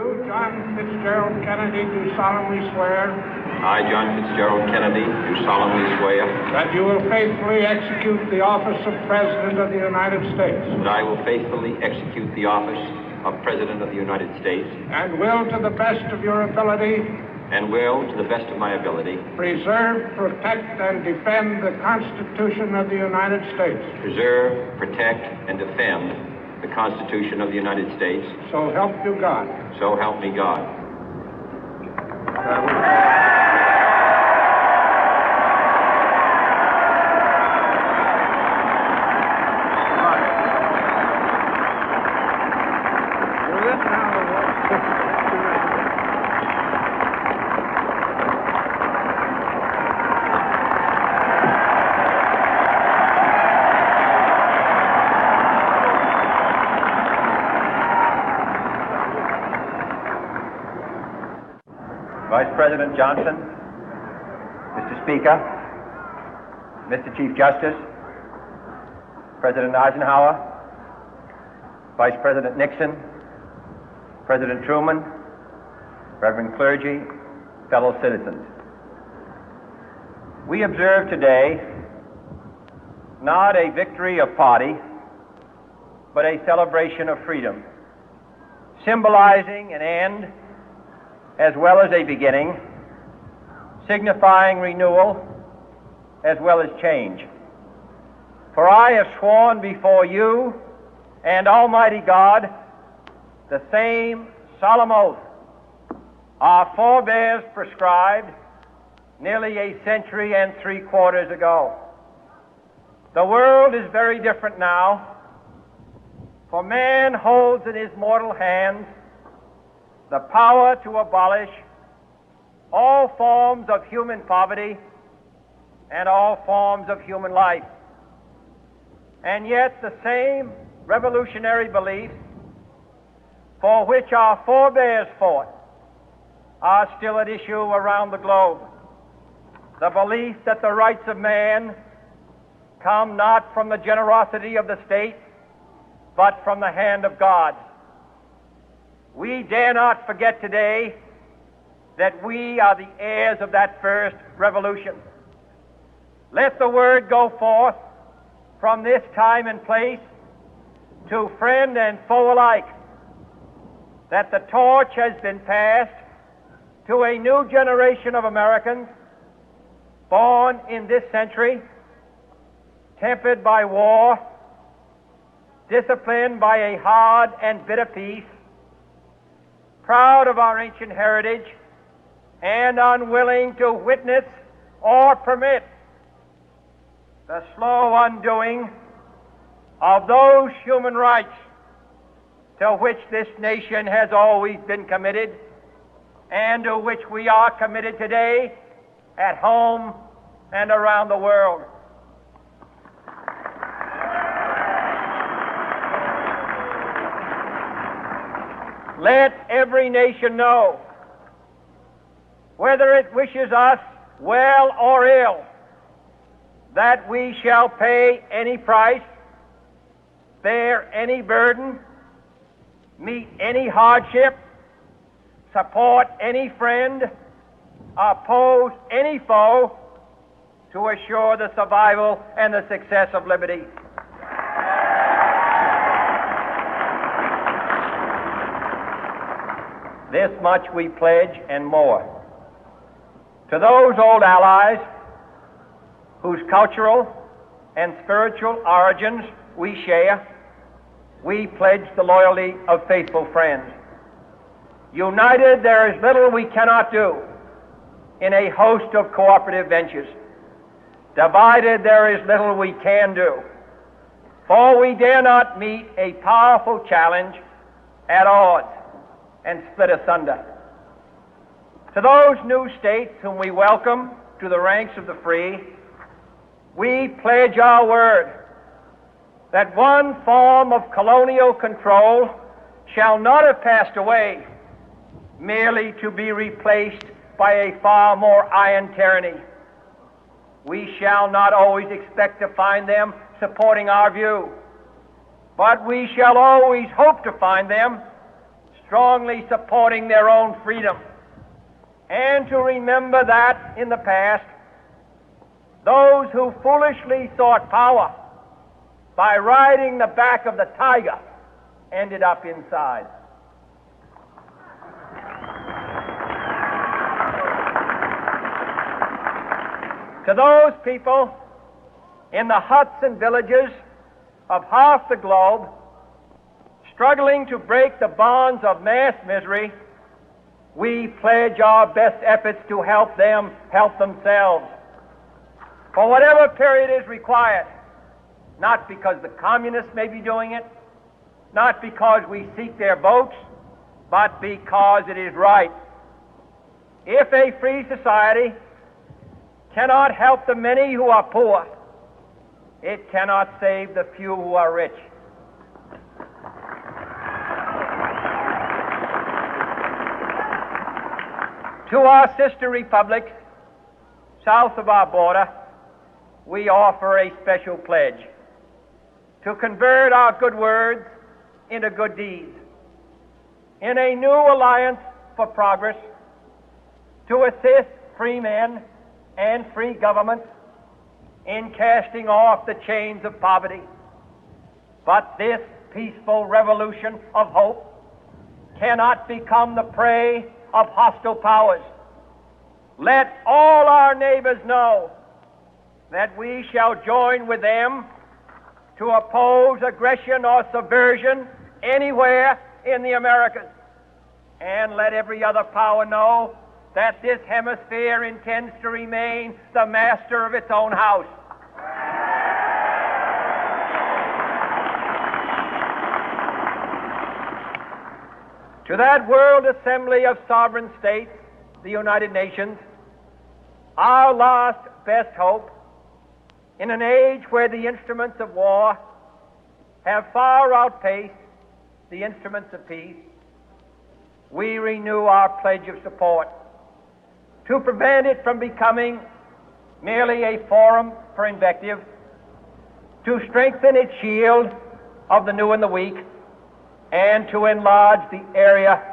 do, John Fitzgerald Kennedy, do solemnly swear I, John Fitzgerald Kennedy, do solemnly swear that you will faithfully execute the office of President of the United States that I will faithfully execute the office of President of the United States and will, to the best of your ability, and will, to the best of my ability, preserve, protect, and defend the Constitution of the United States. preserve, protect, and defend the Constitution of the United States. So help you God. So help me God. Vice President Johnson, Mr. Speaker, Mr. Chief Justice, President Eisenhower, Vice President Nixon, President Truman, Reverend clergy, fellow citizens. We observe today not a victory of party, but a celebration of freedom, symbolizing an end as well as a beginning, signifying renewal as well as change. For I have sworn before you and Almighty God the same solemn oath our forebears prescribed nearly a century and 3/4 ago. The world is very different now, for man holds in his mortal hands the power to abolish all forms of human poverty and all forms of human life. And yet the same revolutionary beliefs for which our forebears fought are still at issue around the globe. The belief that the rights of man come not from the generosity of the state, but from the hand of God. We dare not forget today that we are the heirs of that first revolution. Let the word go forth from this time and place to friend and foe alike that the torch has been passed to a new generation of Americans born in this century, tempered by war, disciplined by a hard and bitter peace, proud of our ancient heritage, and unwilling to witness or permit the slow undoing of those human rights to which this nation has always been committed and to which we are committed today at home and around the world. Let every nation know, whether it wishes us well or ill, that we shall pay any price, bear any burden, meet any hardship, support any friend, oppose any foe to assure the survival and the success of liberty. This much we pledge and more. To those old allies whose cultural and spiritual origins we share, we pledge the loyalty of faithful friends. United, there is little we cannot do in a host of cooperative ventures. Divided, there is little we can do, for we dare not meet a powerful challenge at odds and split asunder. To those new states whom we welcome to the ranks of the free, we pledge our word that one form of colonial control shall not have passed away, merely to be replaced by a far more iron tyranny. We shall not always expect to find them supporting our view, but we shall always hope to find them strongly supporting their own freedom, and to remember that in the past, those who foolishly sought power by riding the back of the tiger ended up inside. To those people in the huts and villages of half the globe struggling to break the bonds of mass misery, we pledge our best efforts to help them help themselves for whatever period is required, not because the communists may be doing it, not because we seek their votes, but because it is right. If a free society cannot help the many who are poor, it cannot save the few who are rich. To our sister republics south of our border, we offer a special pledge to convert our good words into good deeds, in a new alliance for progress, to assist free men and free governments in casting off the chains of poverty. But this peaceful revolution of hope cannot become the prey of hostile powers. Let all our neighbors know that we shall join with them to oppose aggression or subversion anywhere in the Americas. And let every other power know that this hemisphere intends to remain the master of its own house. To that World Assembly of Sovereign States, the United Nations, our last best hope, in an age where the instruments of war have far outpaced the instruments of peace, we renew our pledge of support to prevent it from becoming merely a forum for invective, to strengthen its shield of the new and the weak, and to enlarge the area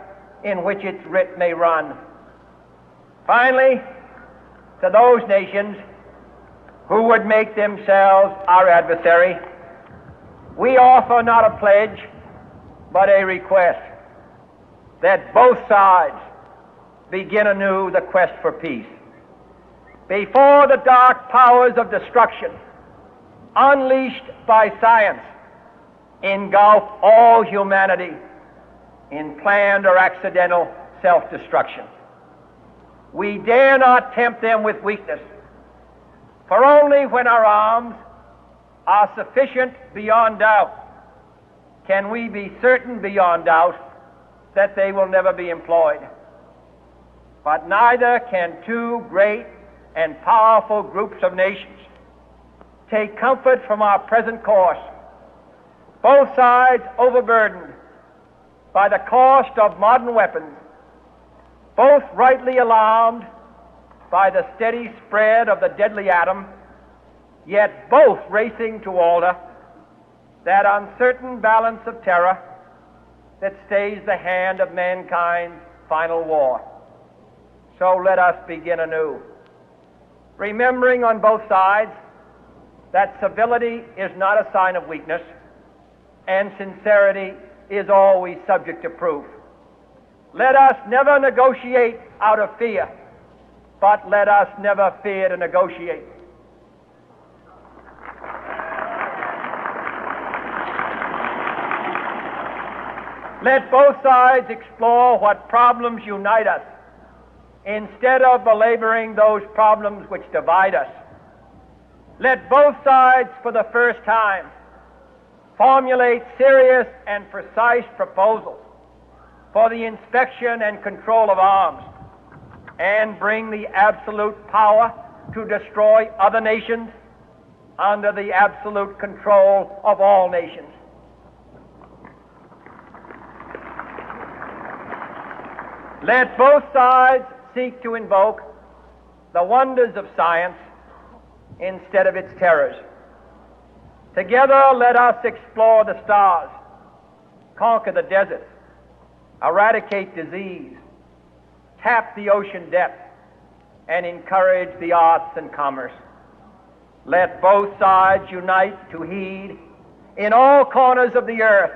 in which its writ may run. Finally, to those nations who would make themselves our adversary, we offer not a pledge, but a request that both sides begin anew the quest for peace. Before the dark powers of destruction, unleashed by science, engulf all humanity in planned or accidental self-destruction, we dare not tempt them with weakness, for only when our arms are sufficient beyond doubt can we be certain beyond doubt that they will never be employed. But neither can two great and powerful groups of nations take comfort from our present course, both sides overburdened by the cost of modern weapons, both rightly alarmed by the steady spread of the deadly atom, yet both racing to alter that uncertain balance of terror that stays the hand of mankind's final war. So let us begin anew, remembering on both sides that civility is not a sign of weakness, and sincerity is always subject to proof. Let us never negotiate out of fear, but let us never fear to negotiate. Let both sides explore what problems unite us, instead of belaboring those problems which divide us. Let both sides, for the first time, formulate serious and precise proposals for the inspection and control of arms, and bring the absolute power to destroy other nations under the absolute control of all nations. Let both sides seek to invoke the wonders of science instead of its terrors. Together, let us explore the stars, conquer the deserts, eradicate disease, tap the ocean depth, and encourage the arts and commerce. Let both sides unite to heed in all corners of the earth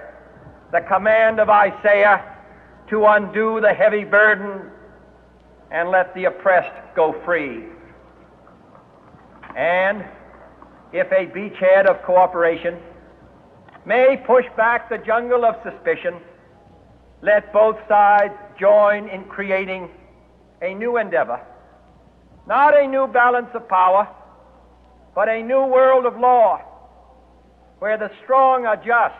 the command of Isaiah to undo the heavy burden and let the oppressed go free. And if a beachhead of cooperation may push back the jungle of suspicion, let both sides join in creating a new endeavor, not a new balance of power, but a new world of law, where the strong are just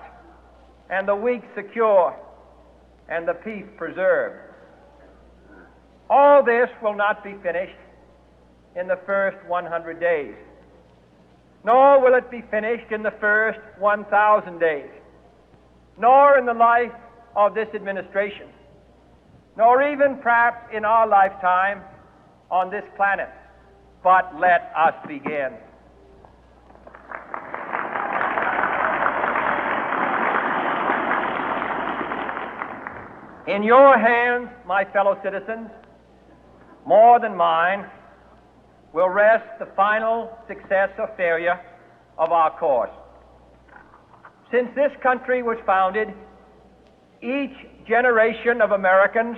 and the weak secure and the peace preserved. All this will not be finished in the first 100 days, nor will it be finished in the first 1,000 days, nor in the life of this administration, nor even perhaps in our lifetime on this planet. But let us begin. In your hands, my fellow citizens, more than mine, will rest the final success or failure of our course. Since this country was founded, each generation of Americans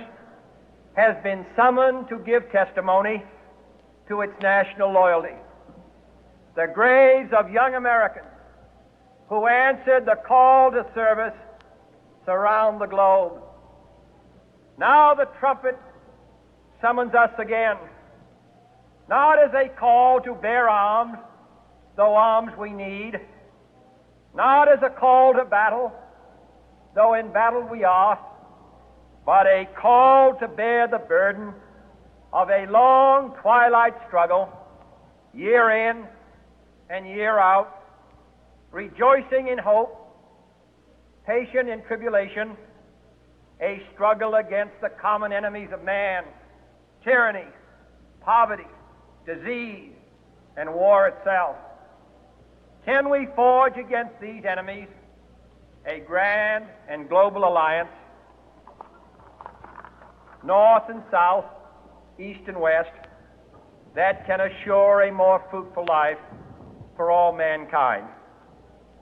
has been summoned to give testimony to its national loyalty. The graves of young Americans who answered the call to service surround the globe. Now the trumpet summons us again, not as a call to bear arms, though arms we need, not as a call to battle, though in battle we are, but a call to bear the burden of a long twilight struggle, year in and year out, rejoicing in hope, patient in tribulation, a struggle against the common enemies of man, tyranny, poverty, disease, and war itself. Can we forge against these enemies a grand and global alliance, north and south, east and west, that can assure a more fruitful life for all mankind?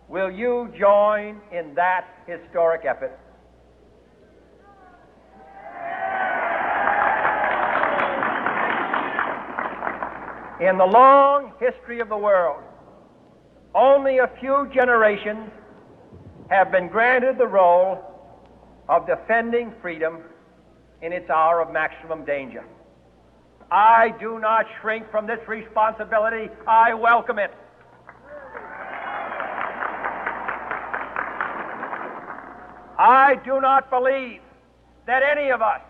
Will you join in that historic effort? In the long history of the world, only a few generations have been granted the role of defending freedom in its hour of maximum danger. I do not shrink from this responsibility. I welcome it. I do not believe that any of us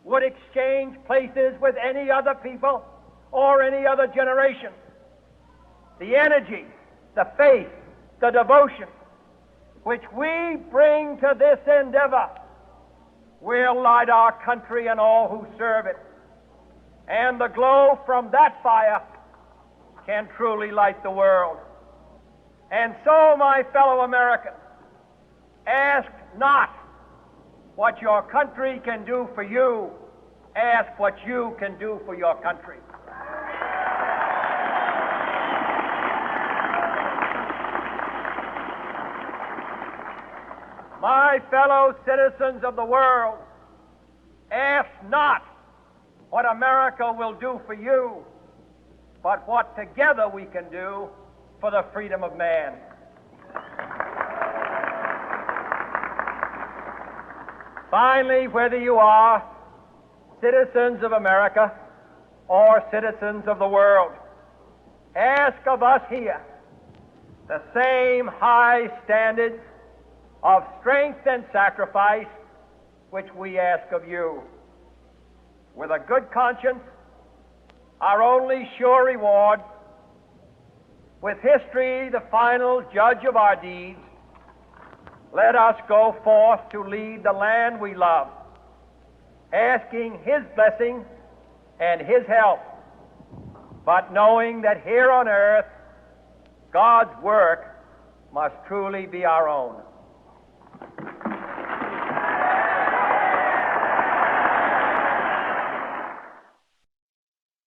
would exchange places with any other people or any other generation. The energy, the faith, the devotion which we bring to this endeavor will light our country and all who serve it. And the glow from that fire can truly light the world. And so, my fellow Americans, ask not what your country can do for you. Ask what you can do for your country. My fellow citizens of the world, ask not what America will do for you, but what together we can do for the freedom of man. Finally, whether you are citizens of America or citizens of the world, ask of us here the same high standards of strength and sacrifice which we ask of you. With a good conscience, our only sure reward, with history the final judge of our deeds, let us go forth to lead the land we love, asking His blessing and His help, but knowing that here on earth God's work must truly be our own.